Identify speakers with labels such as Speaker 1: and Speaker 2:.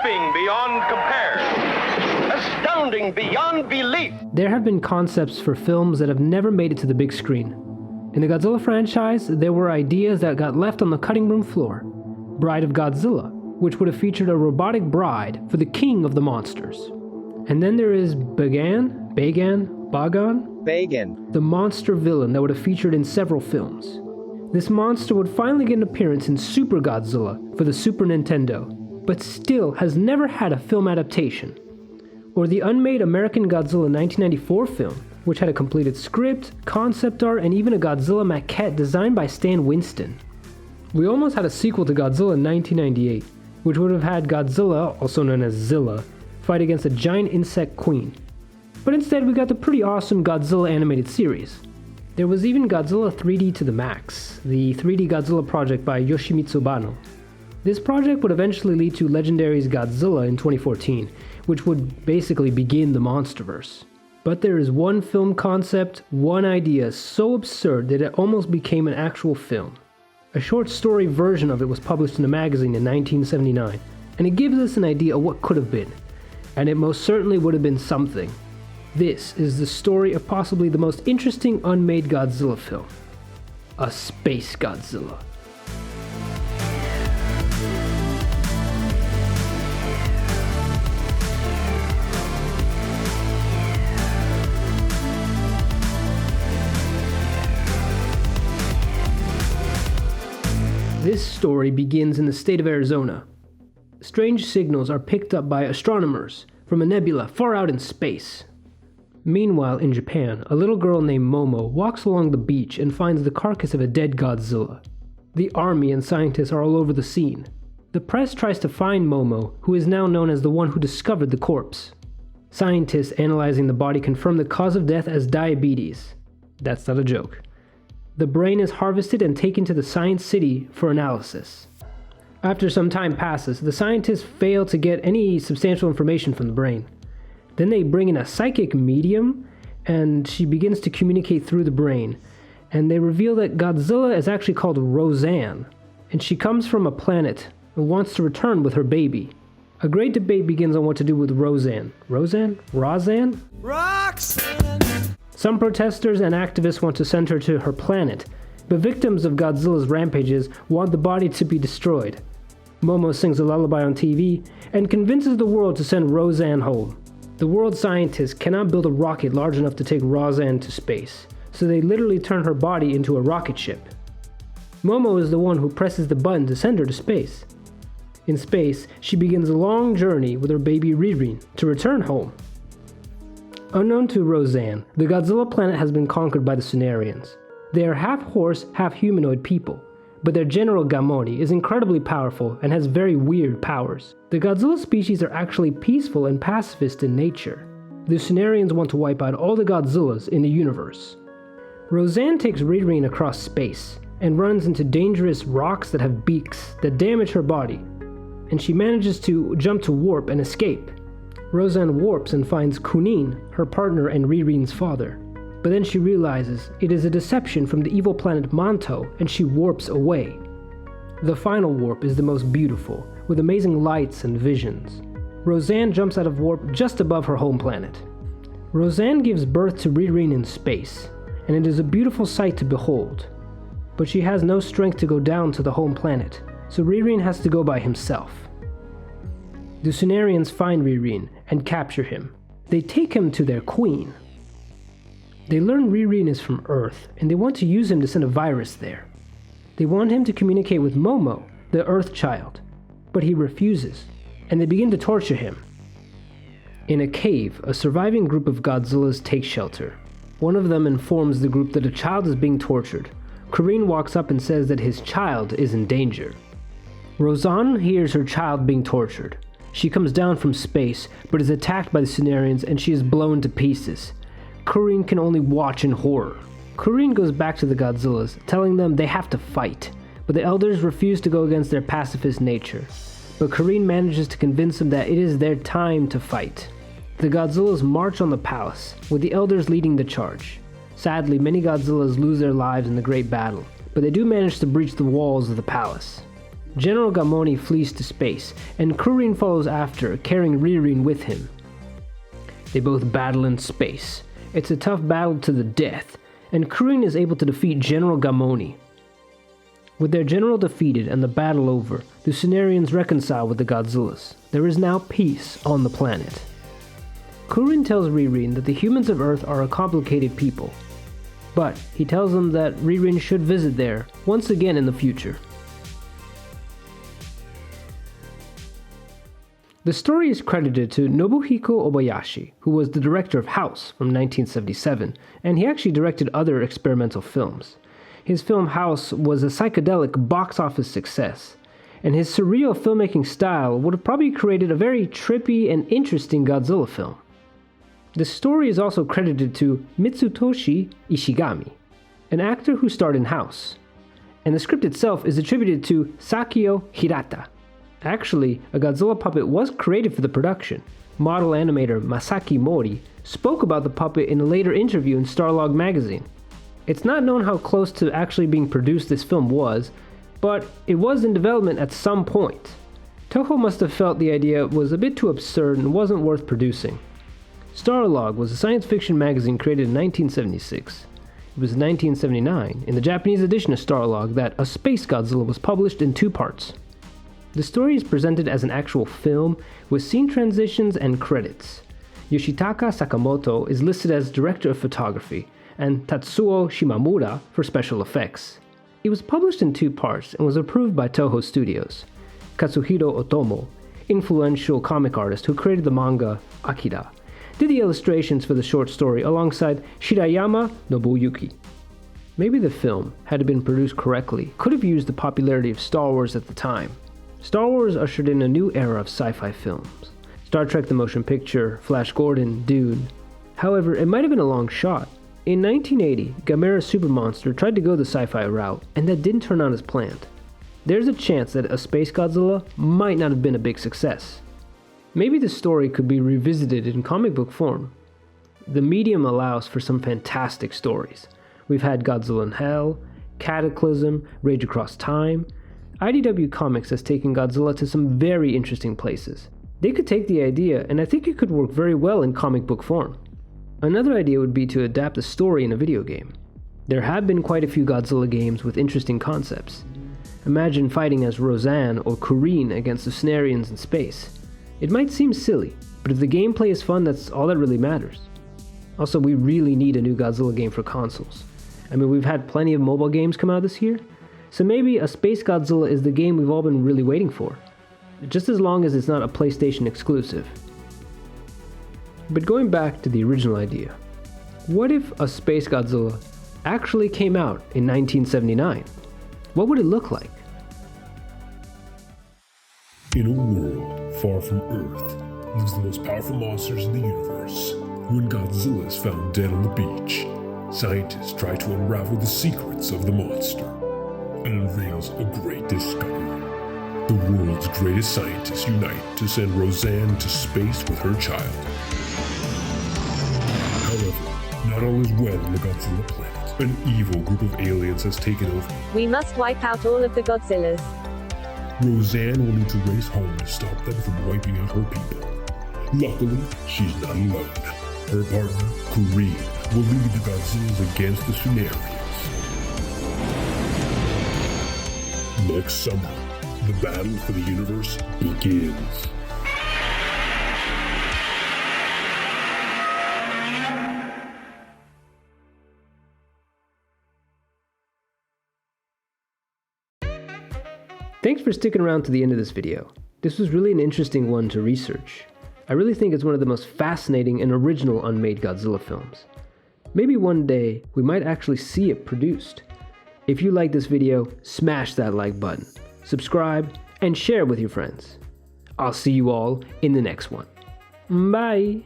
Speaker 1: Gripping beyond compare. Astounding beyond belief.
Speaker 2: There have been concepts for films that have never made it to the big screen. In the Godzilla franchise, there were ideas that got left on the cutting room floor. Bride of Godzilla, which would have featured a robotic bride for the king of the monsters. And then there is Bagan, the monster villain that would have featured in several films. This monster would finally get an appearance in Super Godzilla for the Super Nintendo, but still has never had a film adaptation. Or the Unmade American Godzilla 1994 film, which had a completed script, concept art, and even a Godzilla maquette designed by Stan Winston. We almost had a sequel to Godzilla in 1998, which would have had Godzilla, also known as Zilla, fight against a giant insect queen. But instead we got the pretty awesome Godzilla animated series. There was even Godzilla 3D to the Max, the 3D Godzilla project by Yoshimitsu Banno. This project would eventually lead to Legendary's Godzilla in 2014, which would basically begin the Monsterverse. But there is one film concept, one idea so absurd that it almost became an actual film. A short story version of it was published in a magazine in 1979, and it gives us an idea of what could have been. And it most certainly would have been something. This is the story of possibly the most interesting unmade Godzilla film. A Space Godzilla. This story begins in the state of Arizona. Strange signals are picked up by astronomers from a nebula far out in space. Meanwhile, in Japan, a little girl named Momo walks along the beach and finds the carcass of a dead Godzilla. The army and scientists are all over the scene. The press tries to find Momo, who is now known as the one who discovered the corpse. Scientists analyzing the body confirm the cause of death as diabetes. That's not a joke. The brain is harvested and taken to the Science City for analysis. After some time passes, the scientists fail to get any substantial information from the brain. Then they bring in a psychic medium, and she begins to communicate through the brain. And they reveal that Godzilla is actually called Roseanne, and she comes from a planet and wants to return with her baby. A great debate begins on what to do with Roseanne. Roseanne? Roxanne? Some protesters and activists want to send her to her planet, but victims of Godzilla's rampages want the body to be destroyed. Momo sings a lullaby on TV and convinces the world to send Roseanne home. The world scientists cannot build a rocket large enough to take Roseanne to space, so they literally turn her body into a rocket ship. Momo is the one who presses the button to send her to space. In space, she begins a long journey with her baby Ririn to return home. Unknown to Roseanne, the Godzilla planet has been conquered by the Tsunarians. They are half horse, half humanoid people, but their general Gamori is incredibly powerful and has very weird powers. The Godzilla species are actually peaceful and pacifist in nature. The Tsunarians want to wipe out all the Godzillas in the universe. Roseanne takes Ririn across space and runs into dangerous rocks that have beaks that damage her body, and she manages to jump to warp and escape. Roseanne warps and finds Kunin, her partner and Ririn's father. But then she realizes it is a deception from the evil planet Monto, and she warps away. The final warp is the most beautiful, with amazing lights and visions. Roseanne jumps out of warp just above her home planet. Roseanne gives birth to Ririn in space, and it is a beautiful sight to behold. But she has no strength to go down to the home planet, so Ririn has to go by himself. The Tsunarians find Ririn and capture him. They take him to their queen. They learn Ririn is from Earth, and they want to use him to send a virus there. They want him to communicate with Momo, the Earth child, but he refuses, and they begin to torture him. In a cave, a surviving group of Godzillas take shelter. One of them informs the group that a child is being tortured. Kurin walks up and says that his child is in danger. Roseanne hears her child being tortured. She comes down from space, but is attacked by the Tsunarians and she is blown to pieces. Kurin can only watch in horror. Kurin goes back to the Godzillas, telling them they have to fight, but the elders refuse to go against their pacifist nature. But Kurin manages to convince them that it is their time to fight. The Godzillas march on the palace, with the elders leading the charge. Sadly, many Godzillas lose their lives in the great battle, but they do manage to breach the walls of the palace. General Gamoni flees to space, and Kurin follows after, carrying Ririn with him. They both battle in space. It's a tough battle to the death, and Kurin is able to defeat General Gamoni. With their general defeated and the battle over, the Lunarians reconcile with the Godzillas. There is now peace on the planet. Kurin tells Ririn that the humans of Earth are a complicated people, but he tells them that Ririn should visit there once again in the future. The story is credited to Nobuhiko Obayashi, who was the director of House from 1977, and he actually directed other experimental films. His film House was a psychedelic box office success, and his surreal filmmaking style would have probably created a very trippy and interesting Godzilla film. The story is also credited to Mitsutoshi Ishigami, an actor who starred in House, and the script itself is attributed to Sakio Hirata. Actually, a Godzilla puppet was created for the production. Model animator Masaki Mori spoke about the puppet in a later interview in Starlog magazine. It's not known how close to actually being produced this film was, but it was in development at some point. Toho must have felt the idea was a bit too absurd and wasn't worth producing. Starlog was a science fiction magazine created in 1976. It was in 1979, in the Japanese edition of Starlog, that A Space Godzilla was published in 2 parts. The story is presented as an actual film with scene transitions and credits. Yoshitaka Sakamoto is listed as director of photography, and Tatsuo Shimamura for special effects. It was published in 2 parts and was approved by Toho Studios. Katsuhiro Otomo, influential comic artist who created the manga Akira, did the illustrations for the short story alongside Shirayama Nobuyuki. Maybe the film, had it been produced correctly, could have used the popularity of Star Wars at the time. Star Wars ushered in a new era of sci-fi films. Star Trek the Motion Picture, Flash Gordon, Dune. However, it might have been a long shot. In 1980, Gamera Supermonster tried to go the sci-fi route, and that didn't turn out as planned. There's a chance that A Space Godzilla might not have been a big success. Maybe the story could be revisited in comic book form. The medium allows for some fantastic stories. We've had Godzilla in Hell, Cataclysm, Rage Across Time. IDW Comics has taken Godzilla to some very interesting places. They could take the idea, and I think it could work very well in comic book form. Another idea would be to adapt the story in a video game. There have been quite a few Godzilla games with interesting concepts. Imagine fighting as Roseanne or Kurin against the Lunarians in space. It might seem silly, but if the gameplay is fun, that's all that really matters. Also, we really need a new Godzilla game for consoles. I mean, we've had plenty of mobile games come out this year, so maybe A Space Godzilla is the game we've all been really waiting for. Just as long as it's not a PlayStation exclusive. But going back to the original idea, what if A Space Godzilla actually came out in 1979? What would it look like?
Speaker 3: In a world far from Earth lives the most powerful monsters in the universe. When Godzilla is found dead on the beach, scientists try to unravel the secrets of the monster and unveils a great discovery. The world's greatest scientists unite to send Roseanne to space with her child. However, not all is well on the Godzilla planet. An evil group of aliens has taken over.
Speaker 4: We must wipe out all of the Godzillas.
Speaker 3: Roseanne will need to race home to stop them from wiping out her people. Luckily, she's not alone. Her partner, Kurin, will lead the Godzillas against the Lunarians. Next summer, the battle for the universe begins.
Speaker 2: Thanks for sticking around to the end of this video. This was really an interesting one to research. I really think it's one of the most fascinating and original Unmade Godzilla films. Maybe one day we might actually see it produced. If you like this video, smash that like button, subscribe, and share with your friends. I'll see you all in the next one. Bye!